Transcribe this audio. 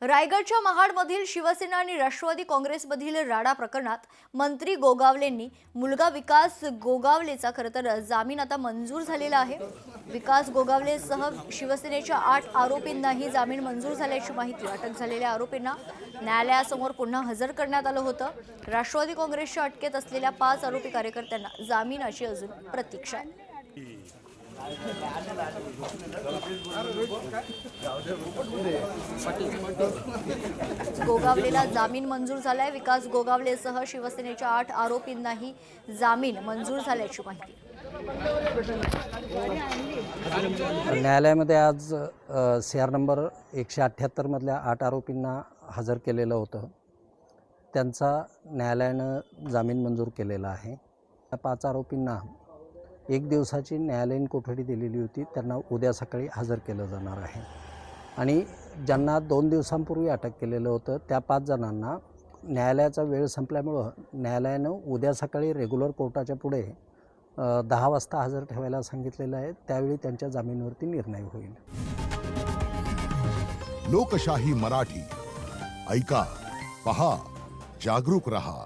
रायगडच्या महाडमधील शिवसेना आणि राष्ट्रवादी काँग्रेसमधील राडा प्रकरणात मंत्री गोगावलेंनी मुलगा विकास गोगावलेचा खरंतर जामीन आता मंजूर झालेला आहे। विकास गोगावलेसह शिवसेनेच्या 8 आरोपींनाही जामीन मंजूर झाल्याची माहिती। अटक झालेल्या आरोपींना न्यायालयासमोर पुन्हा हजर करण्यात आलं होतं। राष्ट्रवादी काँग्रेसच्या अटकेत असलेल्या 5 आरोपी कार्यकर्त्यांना जामीनाची अजून प्रतीक्षा आहे। गोगावलेला जामीन मंजूर झालाय। विकास गोगावलेसह शिवसेनेच्या 8 आरोपींनाही जामीन मंजूर झाल्याची माहिती। न्यायालयामध्ये आज CR नंबर 178 मधल्या 8 आरोपींना हजर केलेलं होतं। त्यांचा न्यायालयानं जामीन मंजूर केलेला आहे। 5 आरोपींना 1 दिवसाची न्यायालयीन कोठडी दिलेली होती, त्यांना उद्या सकाळी हजर केलं जाणार आहे। आणि ज्यांना 2 दिवसांपूर्वी अटक केलेलं होतं त्या 5 जणांना न्यायालयाचा वेळ संपल्यामुळं न्यायालयानं उद्या सकाळी रेग्युलर कोर्टाच्या पुढे 10 वाजता हजर ठेवायला सांगितलेलं आहे। त्यावेळी त्यांच्या जामीनावरती निर्णय होईल। लोकशाही मराठी ऐका, पहा, जागरूक रहा।